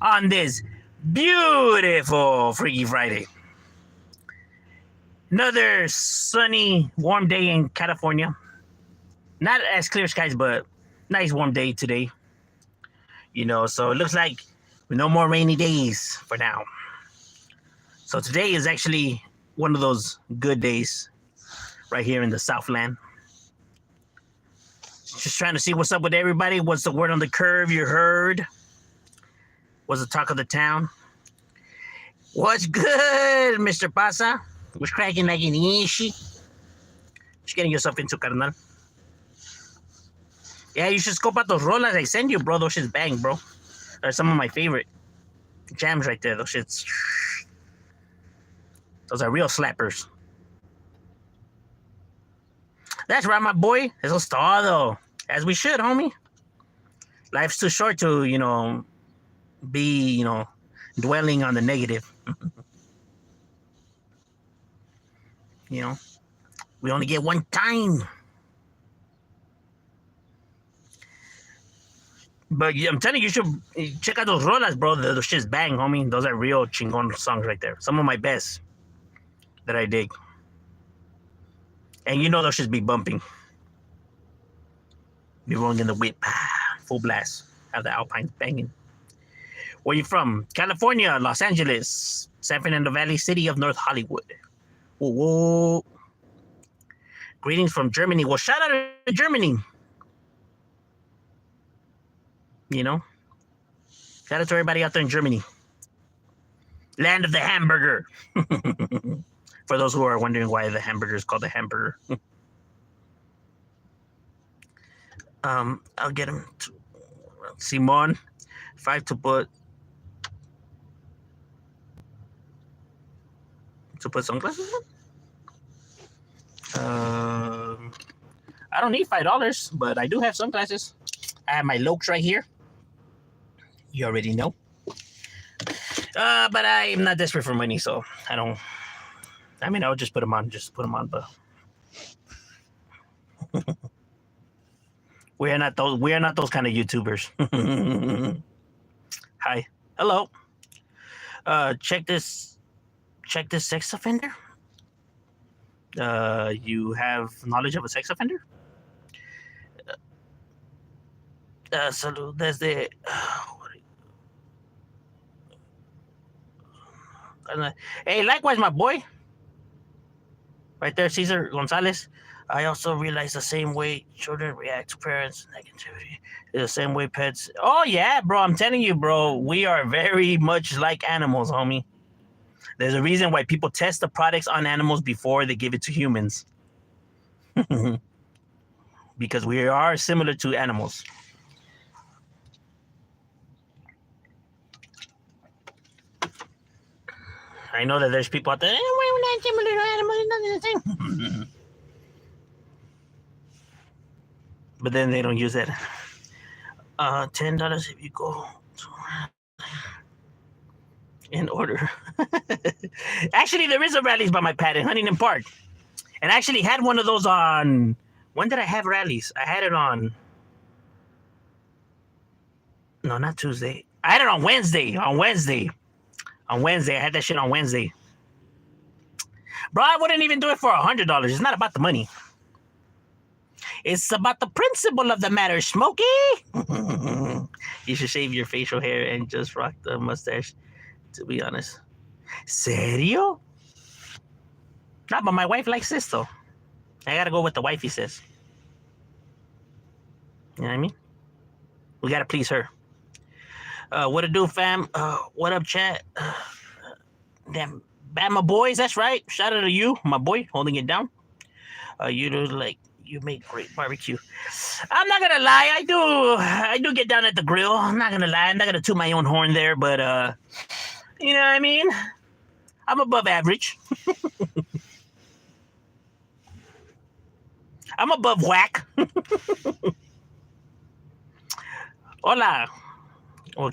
on this beautiful Freaky Friday. Another sunny, warm day in California. Not as clear skies, but nice warm day today. So it looks like no more rainy days for now. So today is actually one of those good days right here in the Southland. Just trying to see what's up with everybody. What's the word on the curve you heard? What's the talk of the town? What's good, Mr. Pasa? What's cracking like an ishi? What you getting yourself into, carnal? Yeah, you should scope out those rollers I send you, bro. Those shits bang, bro. They're some of my favorite jams right there. Those shits. Those are real slappers. That's right, my boy. Eso es todo. As we should, homie. Life's too short to, be, dwelling on the negative. We only get one time. But I'm telling you, you should check out those rolas, bro. Those shits bang, homie. Those are real chingon songs right there. Some of my best that I dig. And those shits be bumping. Be rolling in the whip. Full blast. Have the Alpine banging. Where you from? California, Los Angeles, San Fernando Valley, city of North Hollywood. Whoa, whoa. Greetings from Germany. Well, shout out to Germany. Shout out to everybody out there in Germany. Land of the hamburger. For those who are wondering why the hamburger is called the hamburger. I'll get him to Simon. 5 to put sunglasses on? I don't need $5, but I do have sunglasses. I have my Lokes right here. You already know. But I'm not desperate for money, so I'll just put them on. But we are not those kind of YouTubers. Hi. Hello. Check this sex offender. You have knowledge of a sex offender? Salud desde. Hey, likewise, my boy. Right there, Cesar Gonzalez. I also realize the same way children react to parents' negativity is the same way pets. Oh, yeah, bro. I'm telling you, bro. We are very much like animals, homie. There's a reason why people test the products on animals before they give it to humans. Because we are similar to animals. I know that there's people out there, we're not similar to animals, nothing the same. But then they don't use it. $10 if you go in order. Actually, there is a Rallies by my pad in Huntington Park. And I actually had one of those on... When did I have Rallies? I had it on... No, not Tuesday. I had it on Wednesday. On Wednesday. I had that shit on Wednesday. Bro, I wouldn't even do it for $100. It's not about the money. It's about the principle of the matter, Smokey. You should shave your facial hair and just rock the mustache, to be honest. Serio? Nah, but my wife likes this, though. I gotta go with the wifey says. You know what I mean? We gotta please her. What it do, fam? What up, chat? Damn, Bama boys, that's right. Shout out to you, my boy, holding it down. You make great barbecue. I'm not gonna lie, I do get down at the grill. I'm not gonna lie, I'm not gonna toot my own horn there, but you know what I mean? I'm above average. I'm above whack. Hola.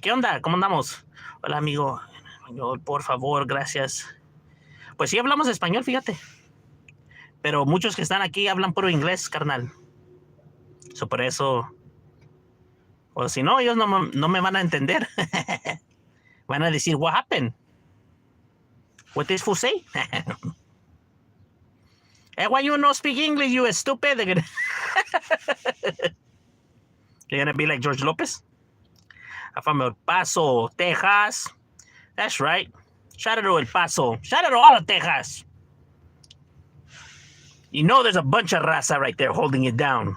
¿Qué onda? ¿Cómo andamos? Hola, amigo. Por favor, gracias. Pues sí hablamos español, fíjate. Pero muchos que están aquí hablan puro inglés, carnal. Por eso... O si no, ellos no me van a entender. Van a decir, what happened? What this fool say? Hey, why you no speak English, you stupid? They're gonna be like George Lopez. I'm from El Paso, Texas. That's right. Shout out to El Paso. Shout out to all of Texas. You know there's a bunch of raza right there holding it down.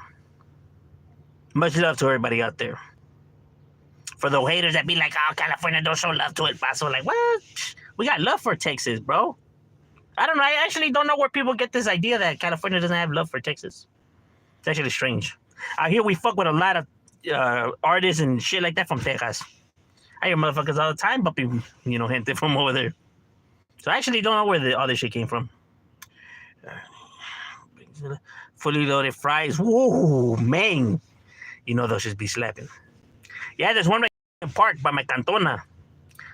Much love to everybody out there. For the haters that be like, oh, California don't show love to El Paso. Like, what? We got love for Texas, bro. I don't know. I actually don't know where people get this idea that California doesn't have love for Texas. It's actually strange. Out here, we fuck with a lot of artists and shit like that from Texas. I hear motherfuckers all the time, but gente from over there. So I actually don't know where all this shit came from. Fully loaded fries. Whoa, man. You know those should be slapping. Yeah, there's one right in the park by my Cantona.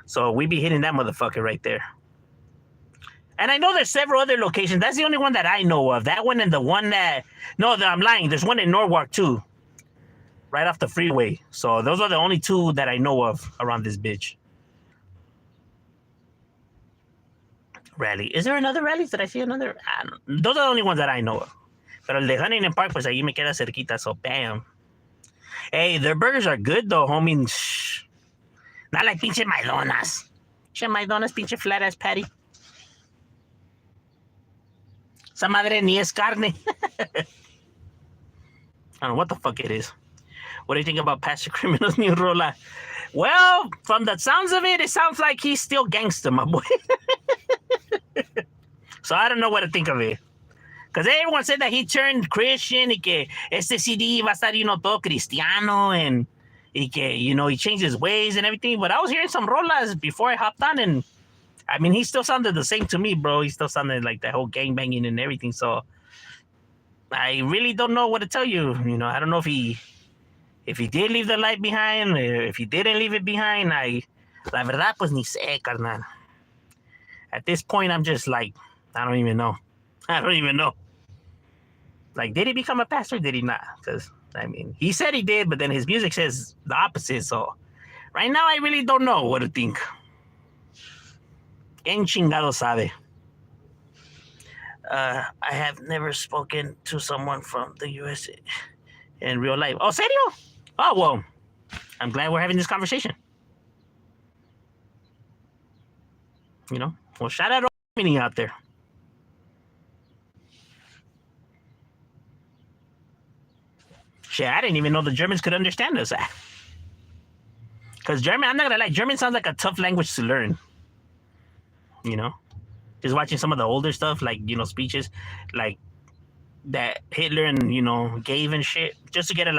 So we be hitting that motherfucker right there. And I know there's several other locations. That's the only one that I know of. That one and the one that... No, I'm lying. There's one in Norwalk, too. Right off the freeway. So those are the only two that I know of around this bitch. Rally. Is there another rally? Did I see another? Those are the only ones that I know of. Pero el de Huntington Park, pues ahí me queda cerquita. So, bam. Hey, their burgers are good, though, homie. Not like pinche Maidonas. Pinche Maidonas, pinche flat-ass patty. Esa madre ni es carne. I don't know what the fuck it is. What do you think about Pastor Criminal's new rola? Well, from the sounds of it, it sounds like he's still gangster, my boy. So I don't know what to think of it. Because everyone said that he turned Christian y que este CD va a estar, todo cristiano and y que, he changed his ways and everything. But I was hearing some rolas before I hopped on and I mean, he still sounded the same to me, bro. He still sounded like that whole gangbanging and everything. So I really don't know what to tell you. I don't know if he did leave the light behind, or if he didn't leave it behind. La verdad, pues ni sé, carnal. At this point, I'm just like, I don't even know. Like, did he become a pastor? Did he not? Because, I mean, he said he did, but then his music says the opposite. So right now, I really don't know what to think. En chingado sabe. I have never spoken to someone from the US in real life. Oh, serio? Oh, well, I'm glad we're having this conversation. Well, shout out to all out there. Shit, I didn't even know the Germans could understand us. Because German, I'm not gonna lie, German sounds like a tough language to learn. Just watching some of the older stuff, like, speeches, like, that Hitler and, gave and shit, just to get an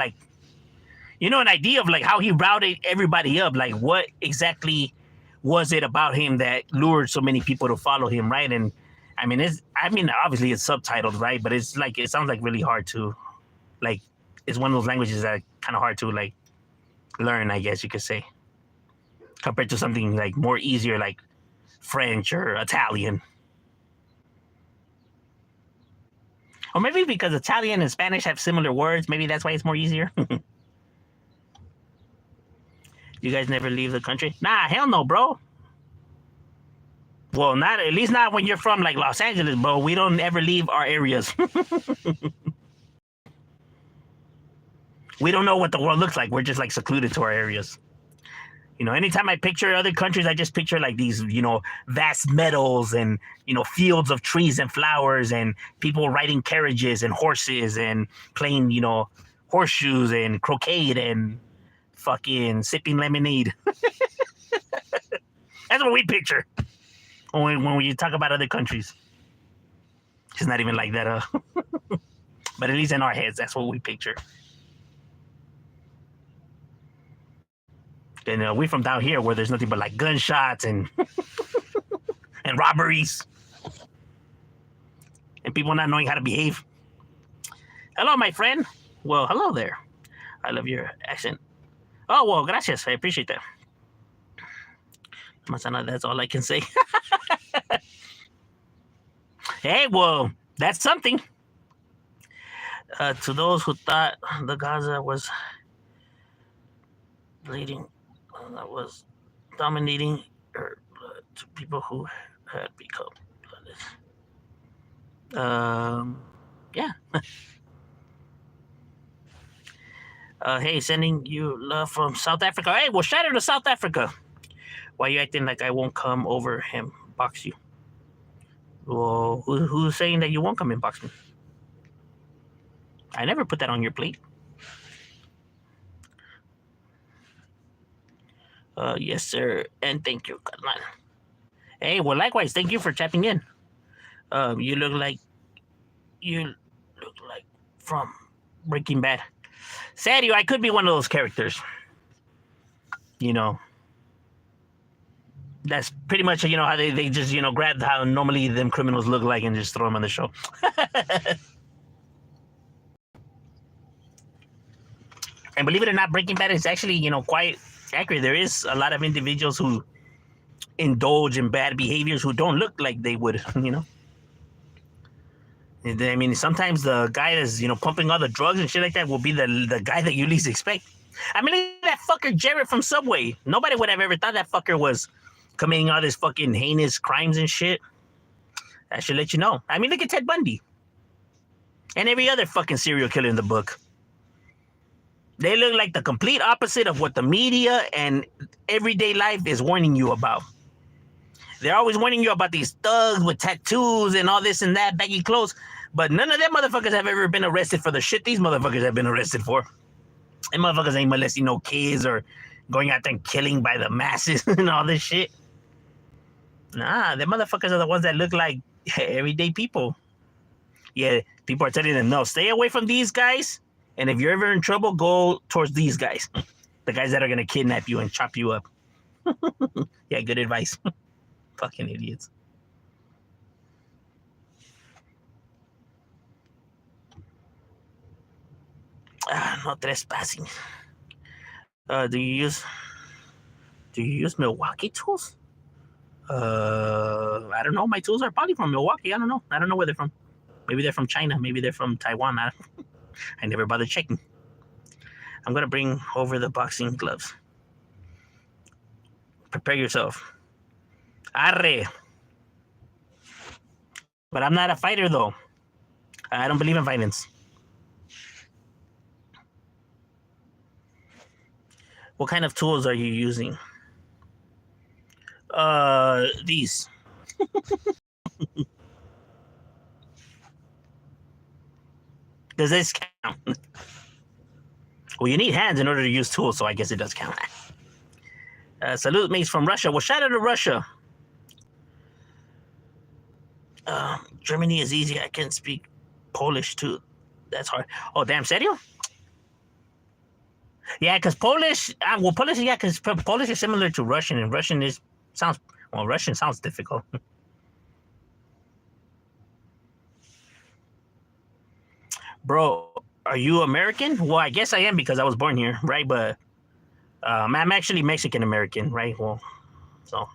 idea of, like, how he routed everybody up. Like, what exactly was it about him that lured so many people to follow him, right? And, I mean, obviously it's subtitled, right? But it's, like, it sounds, like, really hard to, like, it's one of those languages that kind of hard to, like, learn, I guess you could say. Compared to something, like, more easier, like, French or Italian. Or maybe because Italian and Spanish have similar words, maybe that's why it's more easier. You guys never leave the country? Nah, hell no, bro. Well, at least not when you're from like Los Angeles, bro. We don't ever leave our areas. We don't know what the world looks like. We're just like secluded to our areas. Anytime I picture other countries, I just picture like these, vast meadows and, fields of trees and flowers and people riding carriages and horses and playing, horseshoes and croquet and fucking sipping lemonade. That's what we picture when we talk about other countries. It's not even like that, but at least in our heads, that's what we picture. And we from down here where there's nothing but like gunshots and and robberies and people not knowing how to behave. Hello, my friend. Well, hello there. I love your accent. Oh, well, gracias. I appreciate that. Manzana, that's all I can say. Hey, well, that's something. To those who thought the Gaza was bleeding, that was dominating to people who had become. Yeah. Hey, sending you love from South Africa. Hey, well, shout out to South Africa. Why you acting like I won't come over and box you? Well, who's saying that you won't come and box me? I never put that on your plate. Yes, sir, and thank you, Carlan. Hey, well, likewise, thank you for tapping in. You look like from Breaking Bad. Sadio, I could be one of those characters. You know, that's pretty much how they just grab how normally them criminals look like and just throw them on the show. And believe it or not, Breaking Bad is actually quite accurate. There is a lot of individuals who indulge in bad behaviors who don't look like they would. I mean, sometimes the guy that's pumping all the drugs and shit like that will be the guy that you least expect. I mean, look at that fucker Jared from Subway. Nobody would have ever thought that fucker was committing all this fucking heinous crimes and shit. That should let you know. I mean, look at Ted Bundy. And every other fucking serial killer in the book. They look like the complete opposite of what the media and everyday life is warning you about. They're always warning you about these thugs with tattoos and all this and that, baggy clothes. But none of them motherfuckers have ever been arrested for the shit these motherfuckers have been arrested for. And motherfuckers ain't molesting no kids or going out there and killing by the masses and all this shit. Nah, the motherfuckers are the ones that look like everyday people. Yeah, people are telling them, no, stay away from these guys. And if you're ever in trouble, go towards these guys. The guys that are going to kidnap you and chop you up. Yeah, good advice. Fucking idiots. No trespassing. Do you use Milwaukee tools? I don't know. My tools are probably from Milwaukee. I don't know where they're from. Maybe they're from China. Maybe they're from Taiwan. I never bothered checking. I'm gonna bring over the boxing gloves. Prepare yourself. Arre. But I'm not a fighter though. I don't believe in violence. What kind of tools are you using? These. Does this count? Well, you need hands in order to use tools, so I guess it does count. Salute mates from Russia. Well, shout out to Russia. Germany is easy. I can speak Polish too. That's hard. Oh, damn, serio? Yeah, because Polish, Polish, yeah, because Polish is similar to Russian, and Russian sounds difficult. Bro, are you American? Well, I guess I am because I was born here, right? But I'm actually Mexican American, right? Well, so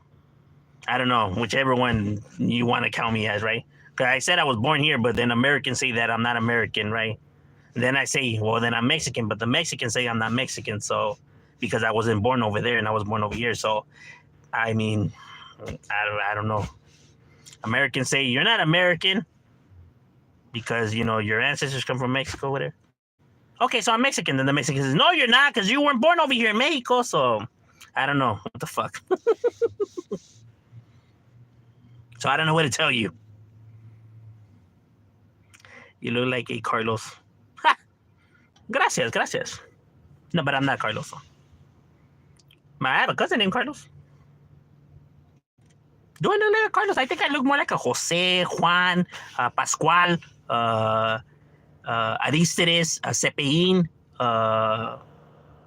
I don't know, whichever one you want to count me as, right? Because I said I was born here, but then Americans say that I'm not American, right? Then I say, well, then I'm Mexican, but the Mexicans say I'm not Mexican, so because I wasn't born over there and I was born over here. So, I mean, I don't know. Americans say you're not American because, your ancestors come from Mexico, whatever. Okay, so I'm Mexican. Then the Mexican says, no, you're not because you weren't born over here in Mexico. So, I don't know. What the fuck? So, I don't know what to tell you. You look like a Carlos. Ha! Gracias. No, but I'm not Carlos. I have a cousin named Carlos. Do I look like a Carlos? I think I look more like a Jose, Juan, Pascual, Aristides, Cepillín,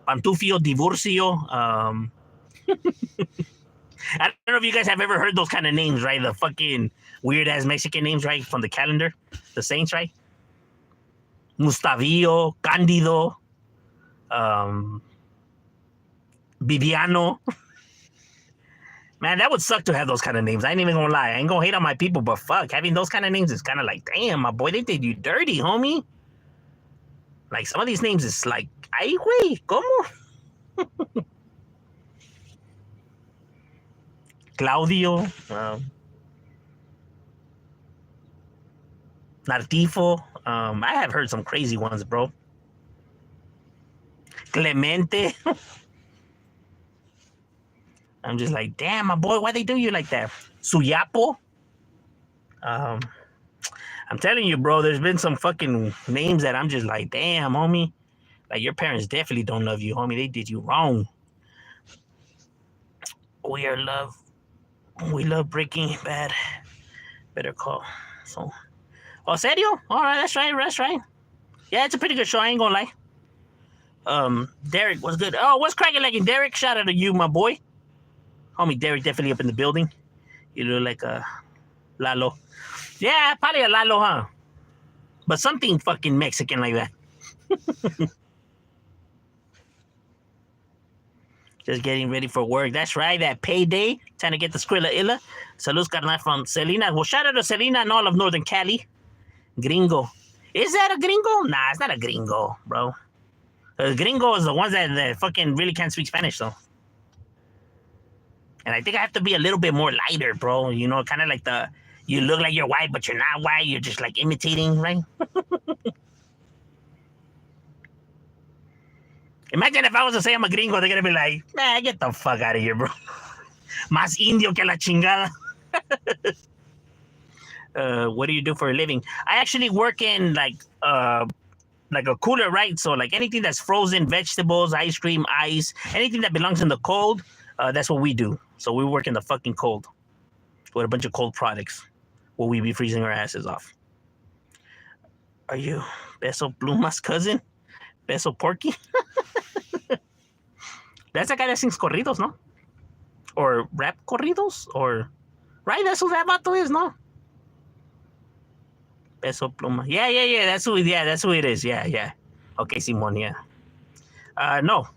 Pantufio, Divorcio. I don't know if you guys have ever heard those kind of names, right? The fucking weird-ass Mexican names, right? From the calendar. The saints, right? Mustavillo, Candido, Viviano. Man, that would suck to have those kind of names. I ain't even gonna lie. I ain't gonna hate on my people, but fuck, having those kind of names is kind of like, damn, my boy, they did you dirty, homie. Like, some of these names is like, ay, güey, ¿cómo? Claudio, Nartifo. I have heard some crazy ones, bro. Clemente. I'm just like, damn, my boy, why they do you like that? Suyapo. Um, I'm telling you, bro, there's been some fucking names that I'm just like, damn, homie. Like, your parents definitely don't love you, homie. They did you wrong. We are love. We love Breaking Bad. Better call. So, oh, serio? All right, that's right, that's right. Yeah, it's a pretty good show. I ain't gonna lie. Derek was good. Oh, what's cracking like in Derek? Shout out to you, my boy. Homie Derek definitely up in the building. You look like a Lalo. Yeah, probably a Lalo, huh? But something fucking Mexican like that. Just getting ready for work. That's right, that payday. Trying to get the Skrilla Illa. Saludos, carnal, from Selena. Well, shout out to Selena and all of Northern Cali. Gringo. Is that a gringo? Nah, it's not a gringo, bro. Gringo is the ones that fucking really can't speak Spanish, though. And I think I have to be a little bit more lighter, bro. You know, kind of like you look like you're white, but you're not white. You're just like imitating, right? Imagine if I was to say I'm a gringo, they're going to be like, man, get the fuck out of here, bro. Más indio que la chingada. What do you do for a living? I actually work in like a cooler, right? So like anything that's frozen, vegetables, ice cream, ice, anything that belongs in the cold, that's what we do. So we work in the fucking cold with a bunch of cold products. Will we be freezing our asses off? Are you Beso Pluma's cousin? Beso Porky? That's the guy that sings corridos, no? Or rap corridos? Or, right? That's who that vato is, no? Beso Pluma. Yeah. That's who it is. Yeah. Okay, Simon, yeah. No.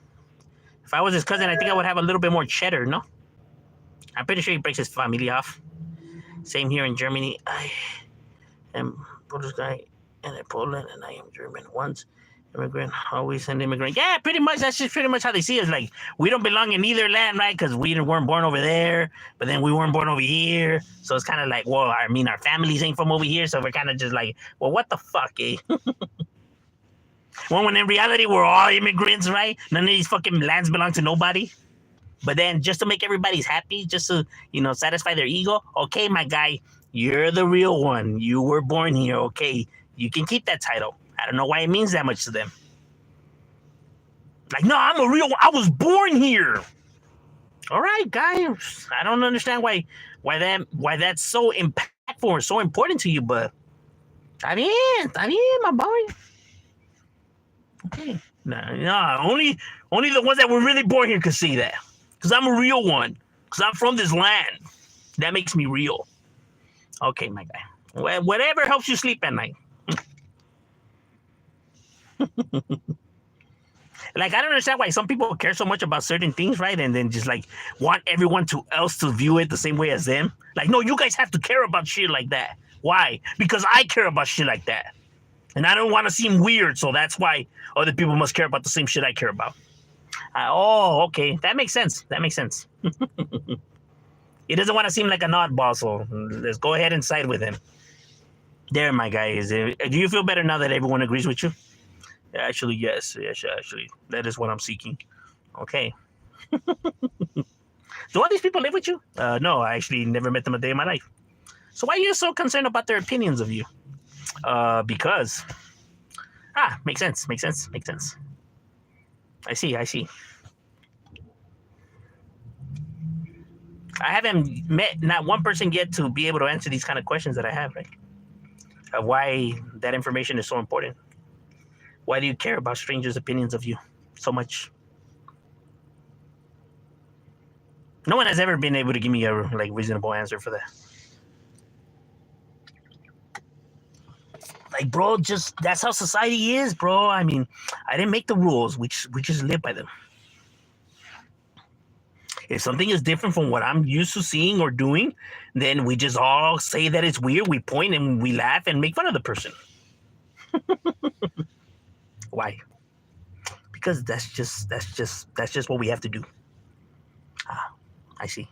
If I was his cousin, I think I would have a little bit more cheddar, no? I'm pretty sure he breaks his family off. Same here in Germany. I am Polish guy and in Poland, and I am German. Once immigrant, always an immigrant. Yeah, pretty much. That's just pretty much how they see us. Like, we don't belong in either land, right? Because we weren't born over there, but then we weren't born over here. So it's kind of like, well, I mean, our families ain't from over here, so we're kind of just like, well, what the fuck, eh? when in reality, we're all immigrants, right? None of these fucking lands belong to nobody. But then just to make everybody's happy, just to, satisfy their ego, okay, my guy, you're the real one. You were born here, okay? You can keep that title. I don't know why it means that much to them. Like, no, I'm a real one. I was born here. All right, guy. I don't understand why that's so impactful or so important to you, but está bien, my boy. Okay. No, only the ones that were really born here could see that. Because I'm a real one. Because I'm from this land. That makes me real. Okay, my guy. Well, whatever helps you sleep at night. Like, I don't understand why some people care so much about certain things, right? And then just like want everyone else to view it the same way as them. Like, no, you guys have to care about shit like that. Why? Because I care about shit like that. And I don't want to seem weird, so that's why other people must care about the same shit I care about. Okay. That makes sense. He doesn't want to seem like an oddball, so let's go ahead and side with him. There, my guy. Do you feel better now that everyone agrees with you? Actually, yes. Actually, that is what I'm seeking. Okay. Do all these people live with you? No, I actually never met them a day in my life. So why are you so concerned about their opinions of you? Because. Makes sense. I see. I haven't met not one person yet to be able to answer these kind of questions that I have, right? Of why that information is so important. Why do you care about strangers' opinions of you so much? No one has ever been able to give me a reasonable answer for that. Like, bro, just that's how society is, bro. I mean, I didn't make the rules. We just live by them. If something is different from what I'm used to seeing or doing, then we just all say that it's weird. We point and we laugh and make fun of the person. Why? Because that's just what we have to do. I see.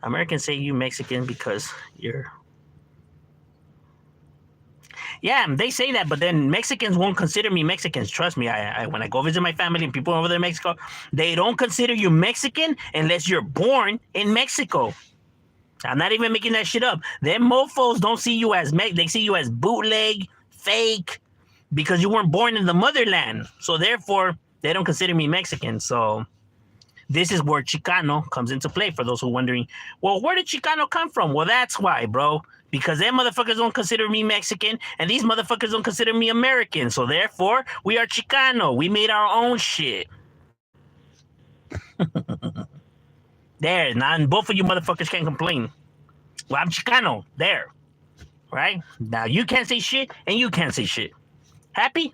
Americans say you Mexican because you're. Yeah, they say that, but then Mexicans won't consider me Mexicans. Trust me, I when I go visit my family and people over there in Mexico, they don't consider you Mexican unless you're born in Mexico. I'm not even making that shit up. Them mofos don't see you as they see you as bootleg, fake, because you weren't born in the motherland. So therefore, they don't consider me Mexican. So this is where Chicano comes into play for those who are wondering, well, where did Chicano come from? Well, that's why, bro. Because them motherfuckers don't consider me Mexican, and these motherfuckers don't consider me American. So therefore, we are Chicano. We made our own shit. There, now, and both of you motherfuckers can't complain. Well, I'm Chicano. There. Right? Now, you can't say shit, and you can't say shit. Happy?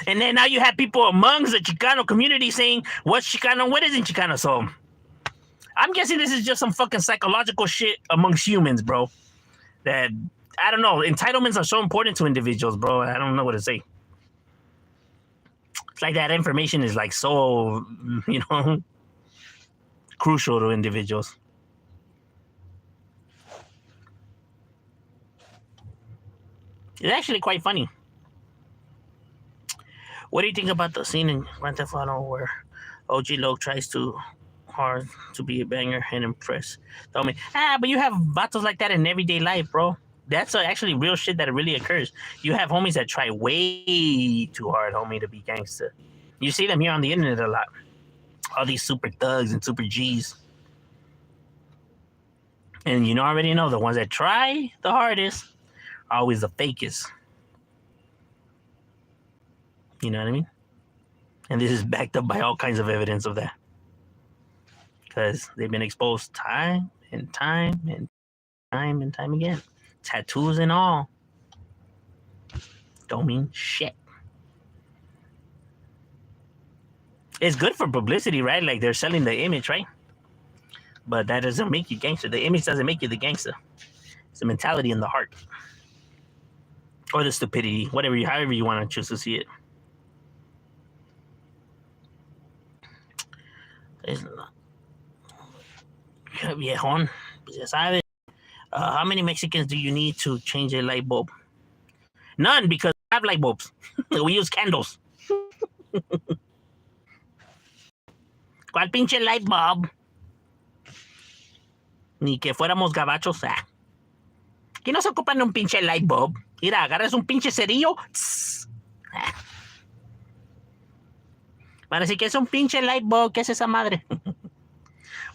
And then now you have people amongst the Chicano community saying, what's Chicano, what isn't Chicano? So I'm guessing this is just some fucking psychological shit amongst humans, bro. That, I don't know, entitlements are so important to individuals, bro. I don't know what to say. It's like that information is like so, crucial to individuals. It's actually quite funny. What do you think about the scene in Grand Theft Auto where OG Loc tries too hard to be a banger and impress? Tell me, but you have battles like that in everyday life, bro. That's actually real shit that really occurs. You have homies that try way too hard, homie, to be gangster. You see them here on the internet a lot. All these super thugs and super G's. And you already know the ones that try the hardest are always the fakest. You know what I mean? And this is backed up by all kinds of evidence of that. Because they've been exposed time and time and time and time again. Tattoos and all. Don't mean shit. It's good for publicity, right? Like they're selling the image, right? But that doesn't make you gangster. The image doesn't make you the gangster. It's the mentality and the heart. Or the stupidity, however you want to choose to see it. Viejón, ya sabes. How many Mexicans do you need to change a light bulb? None, because we have light bulbs. We use candles. ¿Cuál pinche light bulb? Ni que fuéramos gabachos. Aquí no se ocupan un pinche light bulb. Mira, agarras un pinche cerillo. Para decir que es un pinche light bulb. ¿Qué es esa madre?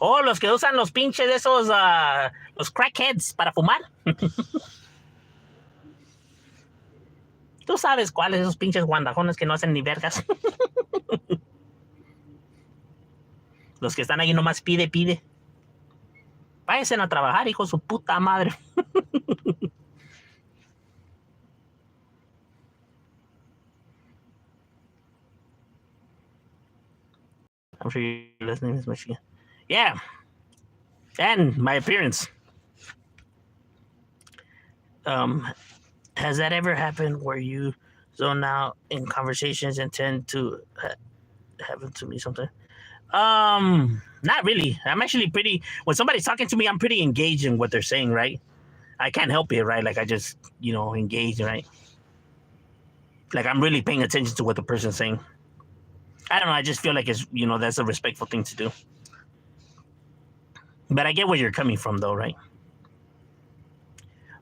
Oh, los que usan los pinches de esos, los crackheads para fumar. Tú sabes cuáles, esos pinches guandajones que no hacen ni vergas. Los que están ahí nomás pide. Váyanse a trabajar, hijo de su puta madre. I'm sure your last name is Michigan. Yeah. And my appearance. Has that ever happened where you zone out in conversations and tend to happen to me something? Not really. I'm actually pretty, when somebody's talking to me, I'm pretty engaged in what they're saying, right? I can't help it, right? Like I just, engage, right? Like I'm really paying attention to what the person's saying. I don't know. I just feel like it's, that's a respectful thing to do. But I get where you're coming from, though, right?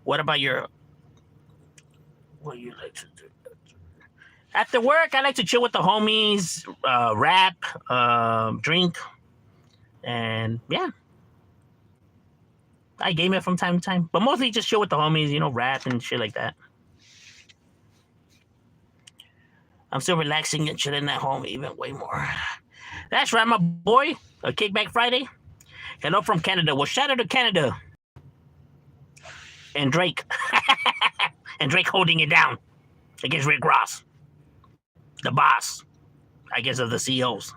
What about what do you like to do? After work, I like to chill with the homies, rap, drink, and yeah. I game it from time to time, but mostly just chill with the homies, rap and shit like that. I'm still relaxing and chilling at home even way more. That's right, my boy. A Kickback Friday. Hello from Canada. Well, shout out to Canada. And Drake. And Drake holding it down against Rick Ross. The boss, I guess, of the CEOs.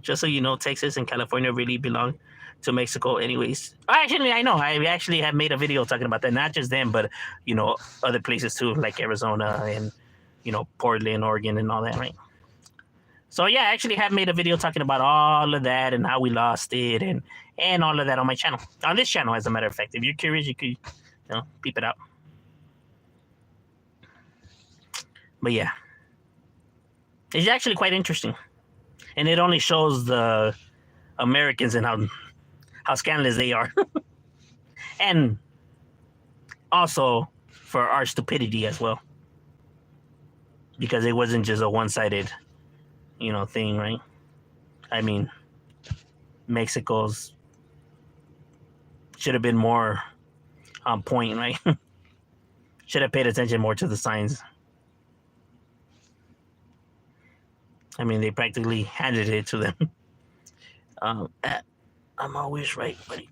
Just so you know, Texas and California really belong to Mexico anyways. Actually, I know. I actually have made a video talking about that. Not just them, but, other places too, like Arizona and, Portland, Oregon, and all that, right? So yeah, I actually have made a video talking about all of that and how we lost it and all of that on my channel. On this channel, as a matter of fact. If you're curious, you could peep it out. But yeah. It's actually quite interesting. And it only shows the Americans and how scandalous they are. And also for our stupidity as well. Because it wasn't just a one-sided, thing, right? I mean, Mexico's should have been more on point, right? Should have paid attention more to the signs. I mean, they practically handed it to them. I'm always right, buddy.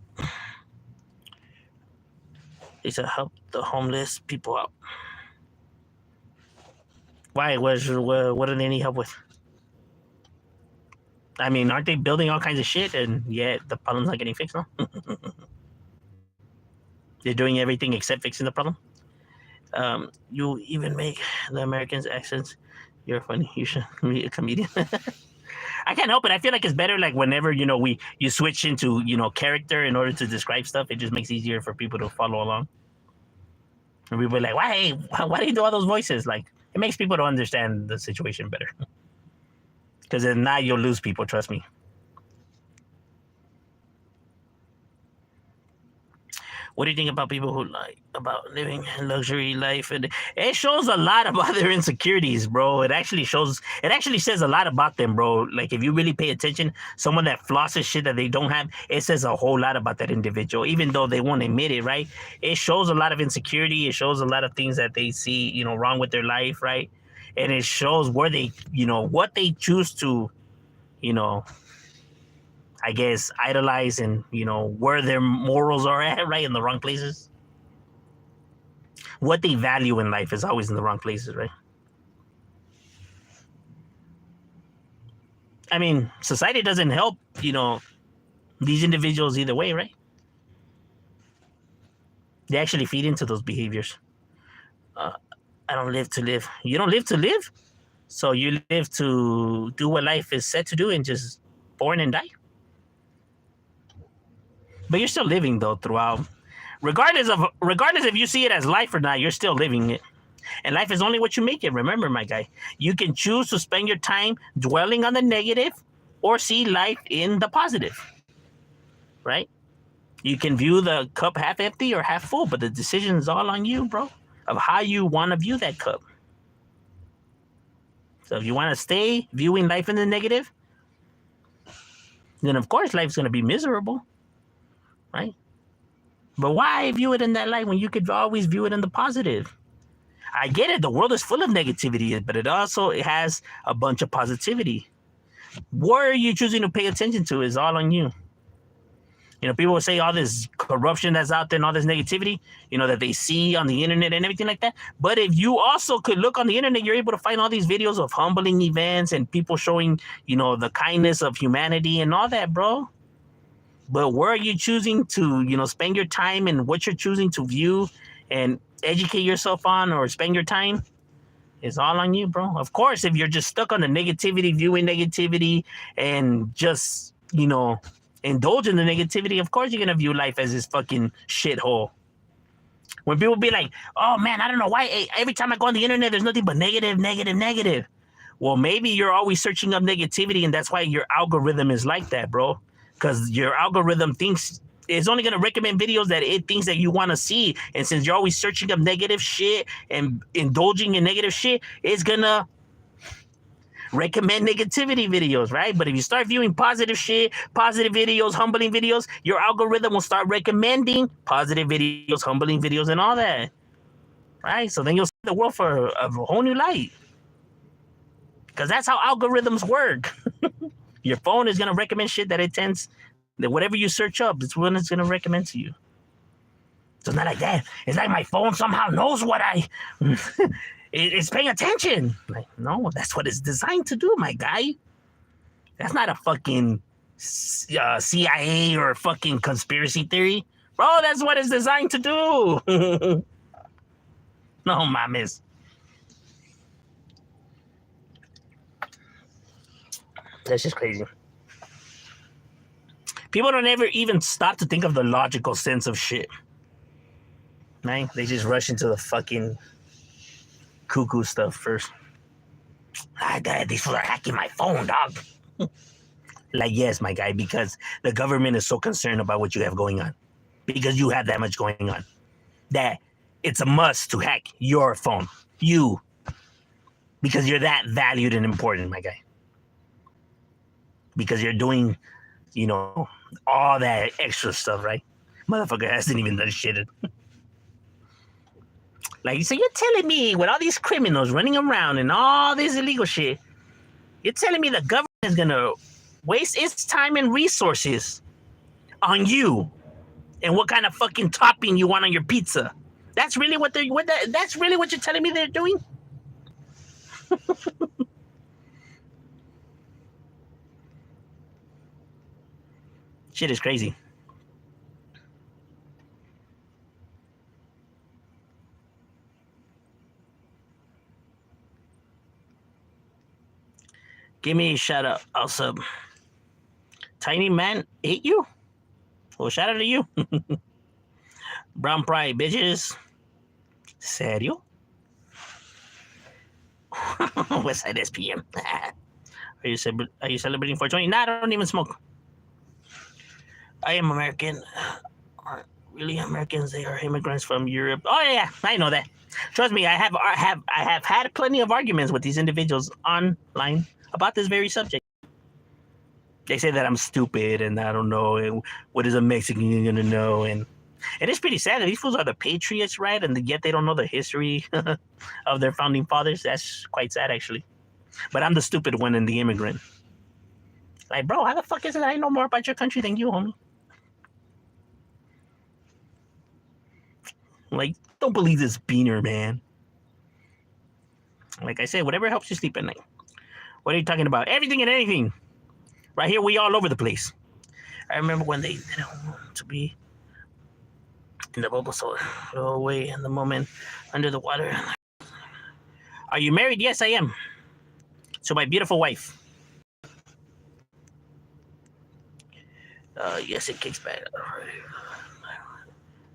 They said help the homeless people out. Why? What do they need help with? I mean, aren't they building all kinds of shit and yet the problem's not getting fixed, no? They're doing everything except fixing the problem. You even make the Americans' accents. You're funny. You should be a comedian. I can't help it. I feel like it's better like whenever, you switch into, character in order to describe stuff. It just makes it easier for people to follow along. And people are like, why do you do all those voices? Like, it makes people to understand the situation better. Because then now you'll lose people, trust me. What do you think about people who about living a luxury life? And it shows a lot about their insecurities, bro. It actually says a lot about them, bro. Like, if you really pay attention, someone that flosses shit that they don't have, it says a whole lot about that individual, even though they won't admit it, right? It shows a lot of insecurity. It shows a lot of things that they see, wrong with their life, right? And it shows where they, what they choose to, I guess, idolize and, where their morals are at, right? In the wrong places. What they value in life is always in the wrong places, right? I mean, society doesn't help, these individuals either way, right? They actually feed into those behaviors. I don't live to live. You don't live to live? So you live to do what life is set to do and just born and die? But you're still living though throughout. Regardless if you see it as life or not, you're still living it. And life is only what you make it. Remember, my guy, you can choose to spend your time dwelling on the negative or see life in the positive. Right? You can view the cup half empty or half full, but the decision is all on you, bro, of how you want to view that cup. So if you want to stay viewing life in the negative, then of course life's going to be miserable. Right? But why view it in that light when you could always view it in the positive? I get it. The world is full of negativity, but it also has a bunch of positivity. What are you choosing to pay attention to is all on you. People will say all this corruption that's out there and all this negativity, that they see on the internet and everything like that. But if you also could look on the internet, you're able to find all these videos of humbling events and people showing, the kindness of humanity and all that, bro. But where are you choosing to, spend your time and what you're choosing to view and educate yourself on or spend your time is all on you, bro. Of course, if you're just stuck on the negativity, viewing negativity and just, indulge in the negativity, of course you're going to view life as this fucking shithole. When people be like, oh man, I don't know why every time I go on the internet, there's nothing but negative, negative, negative. Well, maybe you're always searching up negativity and that's why your algorithm is like that, bro. Because your algorithm thinks it's only going to recommend videos that it thinks that you want to see. And since you're always searching up negative shit and indulging in negative shit, it's going to recommend negativity videos, right? But if you start viewing positive shit, positive videos, humbling videos, your algorithm will start recommending positive videos, humbling videos, and all that, right? So then you'll see the world for a whole new light. Because that's how algorithms work. Your phone is going to recommend shit that whatever you search up, it's what it's going to recommend to you. So it's not like that. It's like my phone somehow knows what it's paying attention. Like, no, that's what it's designed to do, my guy. That's not a fucking CIA or a fucking conspiracy theory. Bro, that's what it's designed to do. No mames. That's just crazy. People don't ever even stop to think of the logical sense of shit. Right? They just rush into the fucking cuckoo stuff first. These fools are hacking my phone, dog. Like, yes, my guy, because the government is so concerned about what you have going on. Because you have that much going on. That it's a must to hack your phone. You. Because you're that valued and important, my guy. Because you're doing, you know, all that extra stuff, right? Motherfucker hasn't even done shit. Like, so you're telling me with all these criminals running around and all this illegal shit, you're telling me the government is gonna waste its time and resources on you and what kind of fucking topping you want on your pizza? That's really what they're. That's really what you're telling me they're doing? Shit is crazy. Give me a shout out. I'll sub. Tiny Man ate you? Well, shout out to you. Brown Pride, bitches. Serio? West Side SPM. Are you celebrating 420? Nah, I don't even smoke. I am American. Aren't really Americans? They are immigrants from Europe. Oh yeah, I know that. Trust me, I have had plenty of arguments with these individuals online about this very subject. They say that I'm stupid and I don't know, and what is a Mexican gonna know? And it is pretty sad that these fools are the patriots, right? And yet they don't know the history of their founding fathers. That's quite sad, actually. But I'm the stupid one and the immigrant. Like, bro, how the fuck is it I know more about your country than you, homie? Like, don't believe this beaner, man. Like I said, whatever helps you sleep at night. What are you talking about? Everything and anything. Right here, we all over the place. I remember when they didn't want to be in the bubble, so away in the moment under the water. Are you married? Yes, I am. So my beautiful wife. Yes, it kicks back.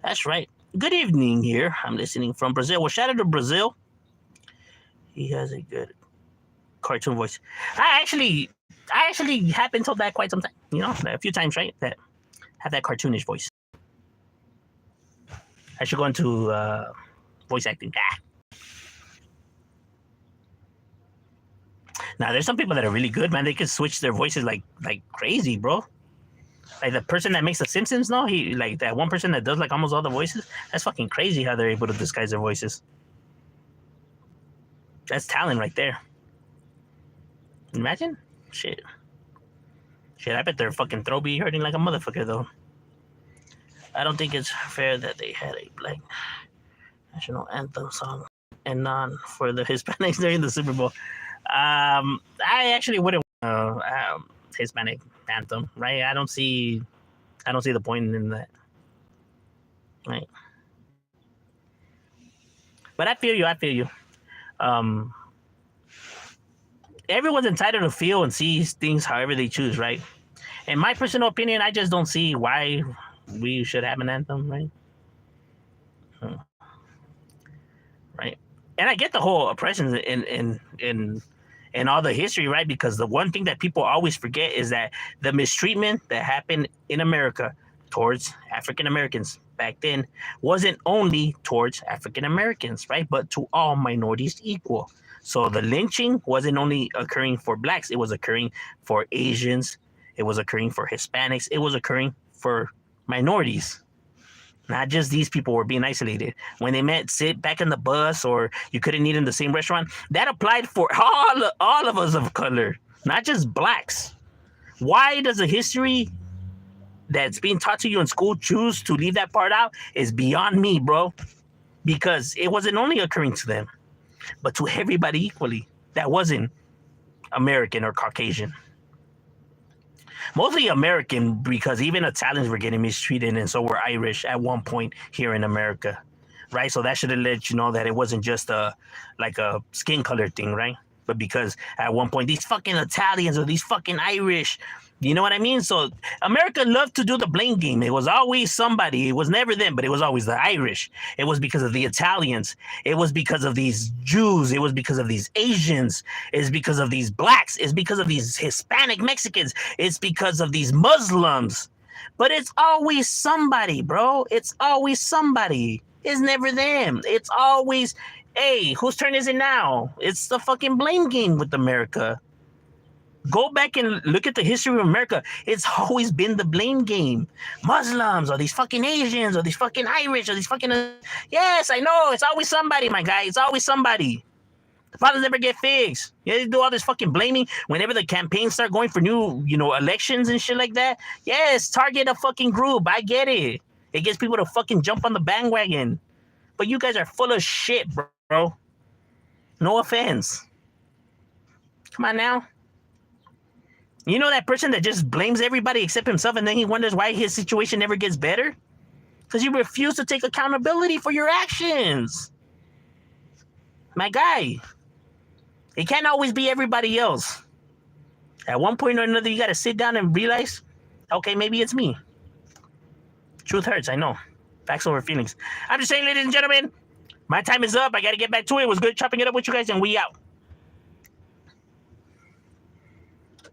That's right. Good evening here. I'm listening from Brazil. Well, shout out to Brazil. He has a good cartoon voice. I actually have been told that quite some time. You know, a few times, right? That have that cartoonish voice. I should go into voice acting. Now, there's some people that are really good, man. They can switch their voices like crazy, bro. Like the person that makes The Simpsons, no? He like that one person that does like almost all the voices. That's fucking crazy how they're able to disguise their voices. That's talent right there. Imagine? Shit, I bet their fucking throat be hurting like a motherfucker, though. I don't think it's fair that they had a black national anthem song and none for the Hispanics during the Super Bowl. I actually wouldn't Hispanic anthem, right? I don't see the point in that, right? But I feel you. Everyone's entitled to feel and see things however they choose, right? In my personal opinion, I just don't see why we should have an anthem, right? Right. And I get the whole oppression in all the history, right? Because the one thing that people always forget is that the mistreatment that happened in America towards African Americans back then wasn't only towards African Americans, right? But to all minorities equal. So the lynching wasn't only occurring for blacks, it was occurring for Asians, it was occurring for Hispanics, it was occurring for minorities. Not just these people were being isolated. When they met, sit back in the bus, or you couldn't eat in the same restaurant, that applied for all of us of color, not just blacks. Why does the history that's being taught to you in school choose to leave that part out is beyond me, bro. Because it wasn't only occurring to them, but to everybody equally that wasn't American or Caucasian. Mostly American, because even Italians were getting mistreated, and so were Irish at one point here in America, right? So that should have let you know that it wasn't just a skin color thing, right? but because at one point these fucking Italians or these fucking Irish, you know what I mean? So America loved to do the blame game. It was always somebody. It was never them, but it was always the Irish. It was because of the Italians. It was because of these Jews. It was because of these Asians. It's because of these blacks. It's because of these Hispanic Mexicans. It's because of these Muslims. But it's always somebody, bro. It's always somebody. It's never them. It's always, hey, whose turn is it now? It's the fucking blame game with America. Go back and look at the history of America. It's always been the blame game. Muslims or these fucking Asians or these fucking Irish or these fucking... Yes, I know. It's always somebody, my guy. It's always somebody. The problems never get fixed. Yeah, they do all this fucking blaming whenever the campaigns start going for new, elections and shit like that. Yes, target a fucking group. I get it. It gets people to fucking jump on the bandwagon. But you guys are full of shit, bro. No offense. Come on now. You know that person that just blames everybody except himself and then he wonders why his situation never gets better? Because you refuse to take accountability for your actions. My guy, it can't always be everybody else. At one point or another, you got to sit down and realize, okay, maybe it's me. Truth hurts, I know. Facts over feelings. I'm just saying, ladies and gentlemen, my time is up. I got to get back to it. It was good chopping it up with you guys, and we out.